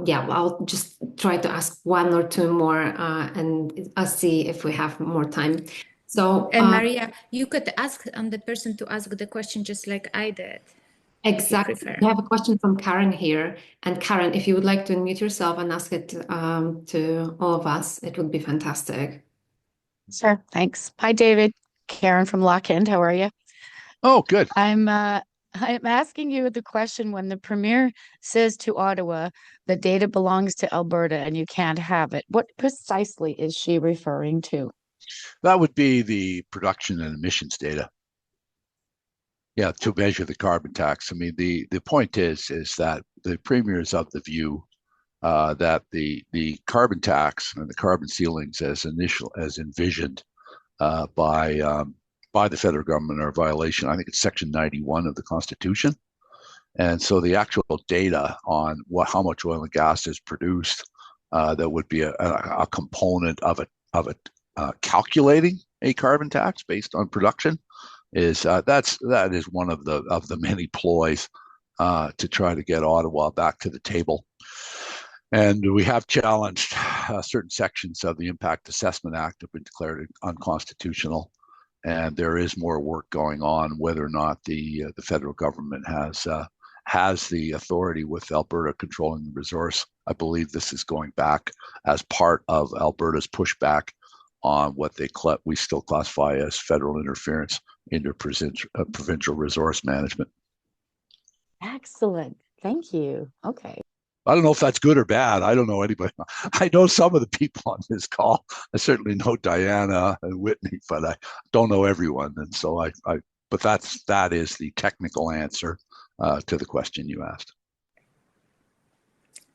Yeah, I'll just try to ask one or two more, and I'll see if we have more time. So, And Maria, you could ask the person to ask the question just like I did. Exactly. We have a question from Karen here. And Karen, if you would like to unmute yourself and ask it to all of us, it would be fantastic. Sure, thanks. Hi, David. Karen from Lockend. How are you? Oh, good. I'm asking you the question when the Premier says to Ottawa the data belongs to Alberta and you can't have it. What precisely is she referring to? That would be the production and emissions data. Yeah, to measure the carbon tax. I mean, the point is that the Premier is of the view that the carbon tax and the carbon ceilings as envisioned by the federal government are a violation. I think it's Section 91 of the Constitution, and so the actual data on how much oil and gas is produced that would be a component of it calculating a carbon tax based on production is that is one of the many ploys to try to get Ottawa back to the table. And we have challenged certain sections of the Impact Assessment Act have been declared unconstitutional, and there is more work going on whether or not the federal government has the authority with Alberta controlling the resource. I believe this is going back as part of Alberta's pushback on what we still classify as federal interference into provincial resource management. Excellent. Thank you. Okay. I don't know if that's good or bad. I don't know anybody. I know some of the people on this call. I certainly know Diana and Whitney, but I don't know everyone. And so but that is the technical answer to the question you asked.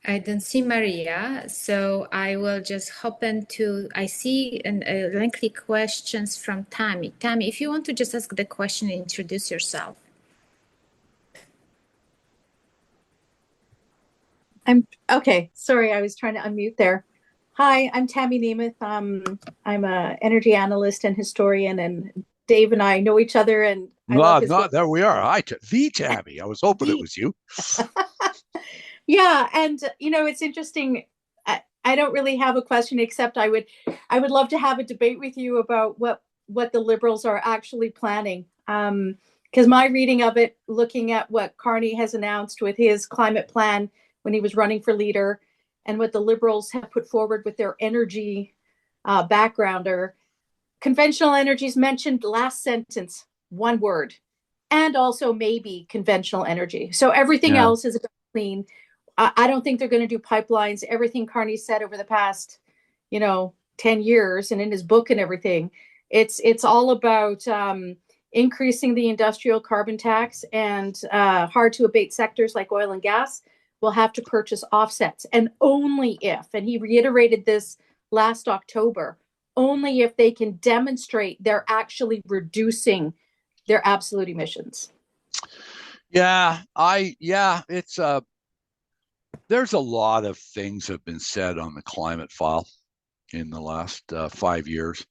I don't see Maria, so I will just hop into, I see lengthy questions from Tammy. Tammy, if you want to just ask the question and introduce yourself. Okay. Sorry, I was trying to unmute there. Hi, I'm Tammy Nemeth. I'm an energy analyst and historian, and Dave and I know each other. And there we are. Hi, the Tammy. I was hoping it was you. Yeah, and it's interesting. I don't really have a question, except I would love to have a debate with you about what the Liberals are actually planning. Because my reading of it, looking at what Carney has announced with his climate plan when he was running for leader, and what the Liberals have put forward with their energy backgrounder, conventional energy is mentioned last sentence, one word, and also maybe conventional energy. So everything else is clean. I don't think they're going to do pipelines. Everything Carney said over the past, 10 years, and in his book and everything, it's all about increasing the industrial carbon tax, and hard to abate sectors like oil and gas will have to purchase offsets. And only if, and he reiterated this last October, only if they can demonstrate they're actually reducing their absolute emissions. It's there's a lot of things have been said on the climate file in the last 5 years.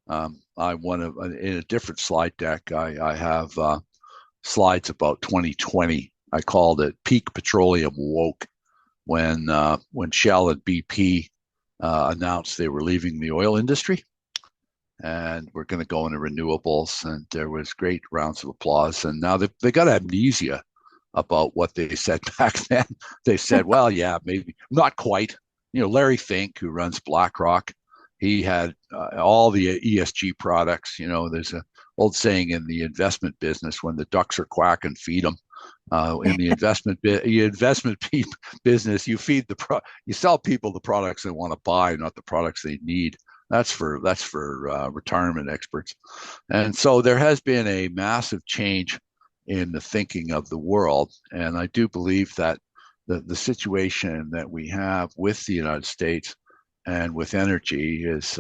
In a different slide deck, I have slides about 2020. I called it peak petroleum woke when Shell and BP announced they were leaving the oil industry and we're going to go into renewables. And there was great rounds of applause. And now they got amnesia about what they said back then. They said, well, yeah, maybe not quite. Larry Fink, who runs BlackRock, he had all the ESG products. There's an old saying in the investment business, when the ducks are quacking, feed them. In the investment business, you sell people the products they want to buy, not the products they need. That's for retirement experts. And so there has been a massive change in the thinking of the world, and I do believe that the situation that we have with the United States and with energy is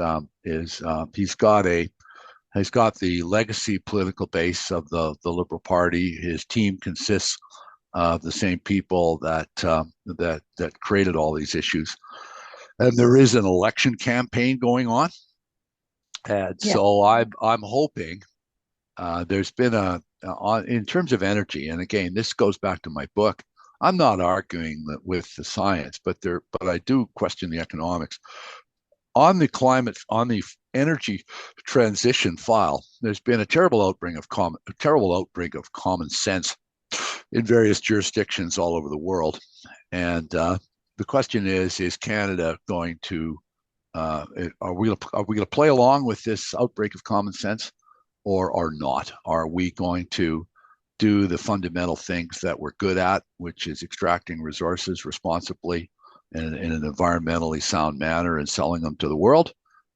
he's got the legacy political base of the Liberal Party. His team consists of the same people that created all these issues, and there is an election campaign going on, and so I'm hoping there's been in terms of energy, and again, this goes back to my book. I'm not arguing with the science, but I do question the economics. On the energy transition file, there's been a terrible outbreak of common sense in various jurisdictions all over the world, and the question is Canada going to are we going to play along with this outbreak of common sense, or not? Are we going to do the fundamental things that we're good at, which is extracting resources responsibly in an environmentally sound manner and selling them to the world?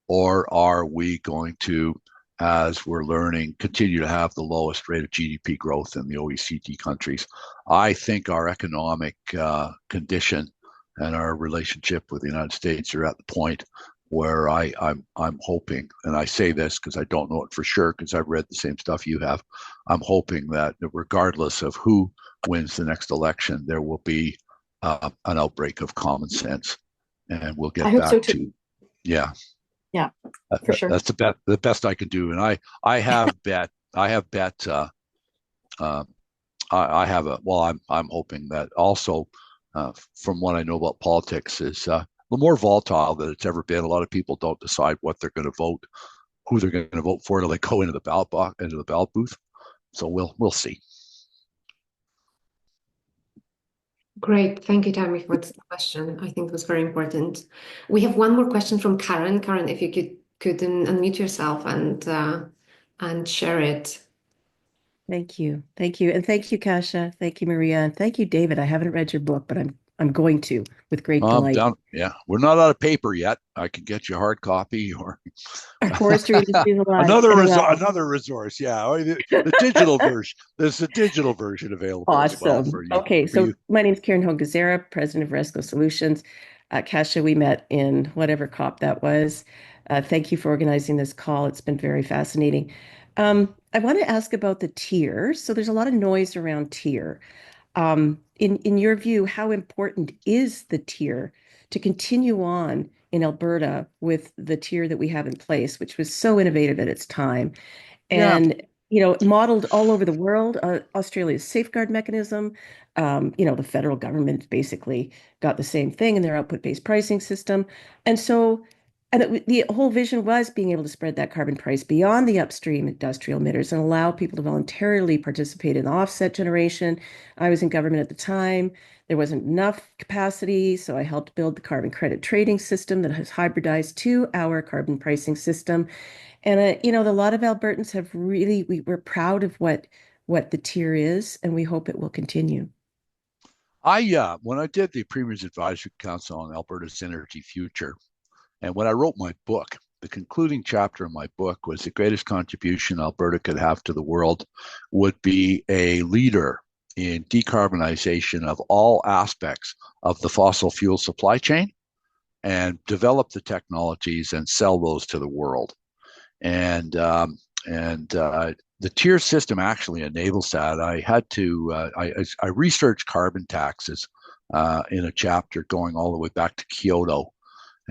Or are we going to, as we're learning, continue to have the lowest rate of GDP growth in the OECD countries? I think our economic condition and our relationship with the United States are at the point where I'm hoping, and I say this because I don't know it for sure because I've read the same stuff you have. I'm hoping that regardless of who wins the next election, there will be an outbreak of common sense, and we'll get back to yeah, for sure. That's the best I can do, and I have bet I'm hoping that also from what I know about politics is the more volatile that it's ever been. A lot of people don't decide what they're going to vote, who they're going to vote for until they go into the ballot booth. So we'll see. Great. Thank you, Tammy, for this question. I think it was very important. We have one more question from Karen. Karen, if you could unmute yourself and share it. Thank you. Thank you. And thank you, Kasia. Thank you, Maria. And thank you, David. I haven't read your book, but I'm going to with great delight. We're not out of paper yet. I can get you a hard copy or our forestry industry is alive. Another resource. Yeah. The digital version. There's a digital version available. Awesome. As well for you. Okay. So my name is Karen Hogazera, president of Resco Solutions. Kasia, we met in whatever COP that was. Thank you for organizing this call. It's been very fascinating. I want to ask about the TIER. So there's a lot of noise around TIER. In your view, how important is the TIER to continue on in Alberta with the TIER that we have in place, which was so innovative at its time, and modeled all over the world? Australia's safeguard mechanism, the federal government basically got the same thing in their output-based pricing system, and the whole vision was being able to spread that carbon price beyond the upstream industrial emitters and allow people to voluntarily participate in offset generation. I was in government at the time. There wasn't enough capacity, so I helped build the carbon credit trading system that has hybridized to our carbon pricing system. And a lot of Albertans have we're proud of what the TIER is, and we hope it will continue. When I did the Premier's Advisory Council on Alberta's Energy Future, and when I wrote my book, the concluding chapter of my book was the greatest contribution Alberta could have to the world would be a leader in decarbonization of all aspects of the fossil fuel supply chain and develop the technologies and sell those to the world. And the TIER system actually enables that. I had to, I researched carbon taxes in a chapter going all the way back to Kyoto.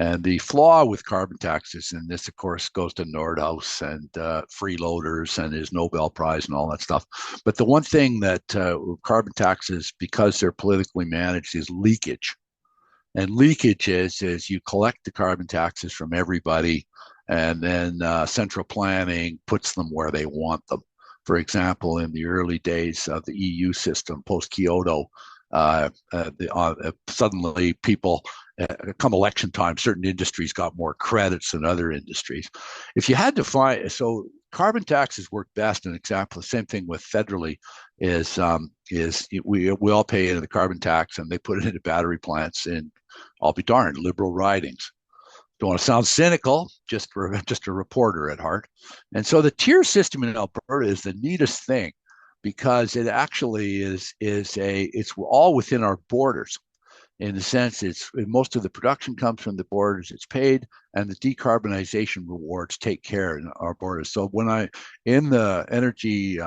And the flaw with carbon taxes, and this, of course, goes to Nordhaus and freeloaders and his Nobel Prize and all that stuff. But the one thing that carbon taxes, because they're politically managed, is leakage. And leakage is you collect the carbon taxes from everybody, and then central planning puts them where they want them. For example, in the early days of the EU system, post-Kyoto, suddenly people, come election time, certain industries got more credits than other industries. If you had to find, so carbon taxes work best. An example, the same thing with federally is we all pay into the carbon tax and they put it into battery plants in, I'll be darned, liberal ridings. Don't want to sound cynical, just a reporter at heart. And so the TIER system in Alberta is the neatest thing, because it actually it's all within our borders. in the sense it's most of the production comes from the borders, it's paid, and the decarbonization rewards take care in our borders. So in the Energy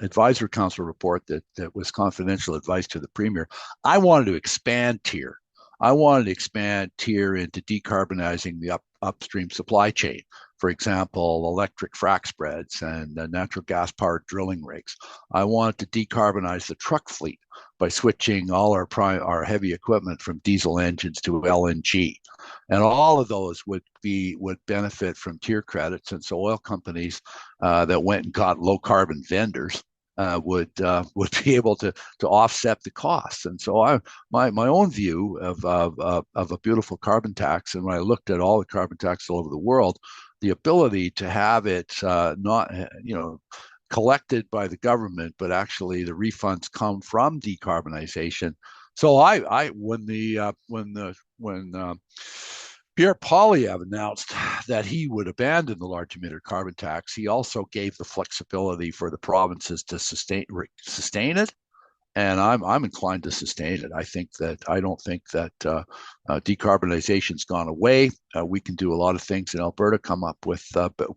Advisor Council report that was confidential advice to the Premier, I wanted to expand TIER. I wanted to expand TIER into decarbonizing the upstream supply chain. For example, electric frac spreads and natural gas-powered drilling rigs. I wanted to decarbonize the truck fleet by switching all our heavy equipment from diesel engines to LNG. And all of those would benefit from TIER credits. And so oil companies that went and got low carbon vendors would be able to offset the costs. And so my own view of a beautiful carbon tax, and when I looked at all the carbon taxes all over the world, the ability to have it not collected by the government, but actually the refunds come from decarbonization. So when Pierre Poilievre announced that he would abandon the large emitter carbon tax, he also gave the flexibility for the provinces to sustain it. And I'm inclined to sustain it. I don't think that decarbonization's gone away. We can do a lot of things in Alberta, come up with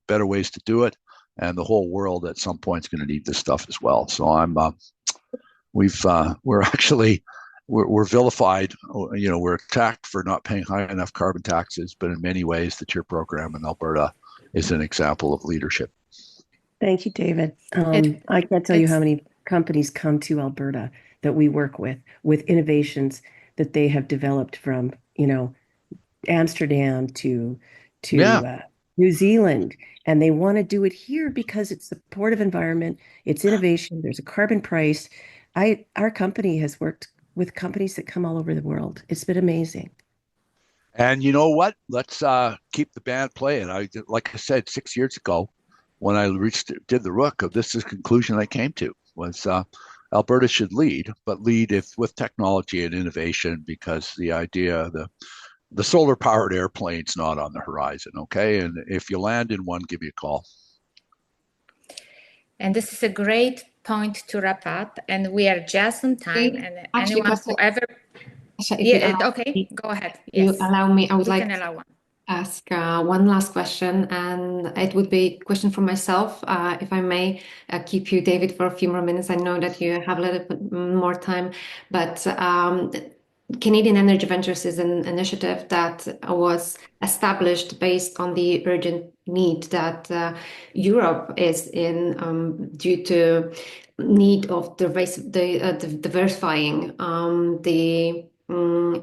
better ways to do it, and the whole world at some point is going to need this stuff as well. So we're vilified. We're attacked for not paying high enough carbon taxes, but in many ways, the TIER program in Alberta is an example of leadership. Thank you, David. I can't tell you how many companies come to Alberta that we work with innovations that they have developed from, Amsterdam to New Zealand, and they want to do it here because it's supportive environment, it's innovation, there's a carbon price. Our company has worked with companies that come all over the world. It's been amazing. And you know what? Let's keep the band playing. Like I said, 6 years ago, when I did the Rook, this is the conclusion I came to, was Alberta should lead, but lead with technology and innovation, because the idea, the solar-powered airplane's not on the horizon, okay? And if you land in one, give me a call. And this is a great point to wrap up, and we are just on time. And actually, anyone who ever... okay, go ahead. Yes. You allow me, I would like to ask one last question, and it would be a question for myself, if I may keep you, David, for a few more minutes. I know that you have a little bit more time, but Canadian Energy Ventures is an initiative that was established based on the urgent need that Europe is in due to need of diversifying the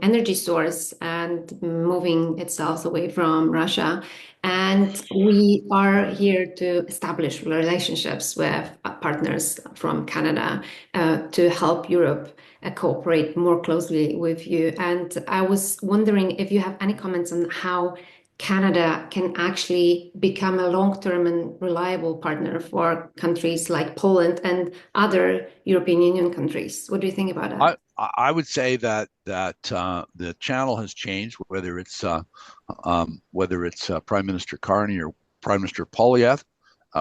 energy source and moving itself away from Russia. And we are here to establish relationships with partners from Canada to help Europe cooperate more closely with you. And I was wondering if you have any comments on how Canada can actually become a long-term and reliable partner for countries like Poland and other European Union countries. What do you think about that? I would say that the channel has changed, whether it's Prime Minister Carney or Prime Minister Poilievre.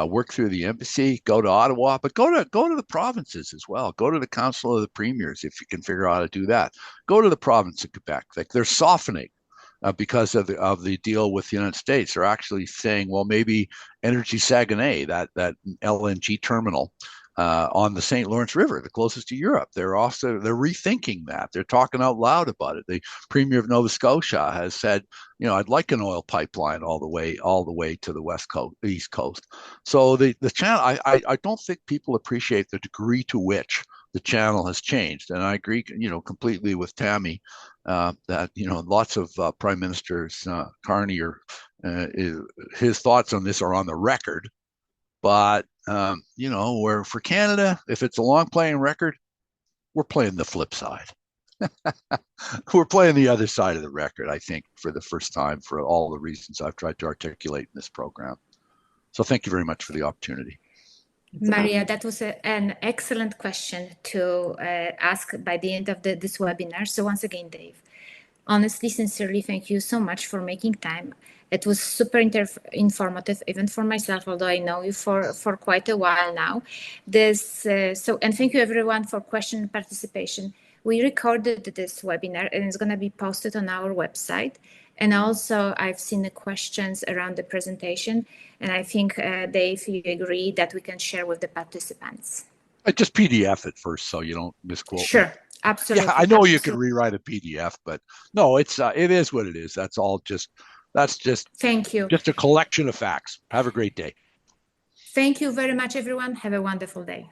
Work through the embassy, go to Ottawa, but go to the provinces as well. Go to the Council of the Premiers if you can figure out how to do that. Go to the province of Quebec. Like, they're softening because of the deal with the United States. They're actually saying, well, maybe Energy Saguenay, that LNG terminal on the St. Lawrence River, the closest to Europe. They're rethinking that. They're talking out loud about it. The Premier of Nova Scotia has said, I'd like an oil pipeline all the way to the East Coast. So the channel, I don't think people appreciate the degree to which the channel has changed. And I agree, completely with Tammy that lots of prime ministers, Carney, or his thoughts on this are on the record. But where for Canada, if it's a long playing record, we're playing the flip side. We're playing the other side of the record, I think, for the first time, for all the reasons I've tried to articulate in this program. So thank you very much for the opportunity. Maria, that was an excellent question to ask by the end of this webinar. So once again, Dave, honestly, sincerely, thank you so much for making time. It was super informative, even for myself, although I know you for quite a while now. And thank you everyone for question and participation. We recorded this webinar and it's going to be posted on our website. And also I've seen the questions around the presentation, and I think Dave, you agree that we can share with the participants. I just PDF it first so you don't misquote Sure, me. absolutely. Yeah, I know absolutely. you can rewrite a PDF, but no, it is what it is. That's just Thank you. Just a collection of facts. Have a great day. Thank you very much, everyone. Have a wonderful day.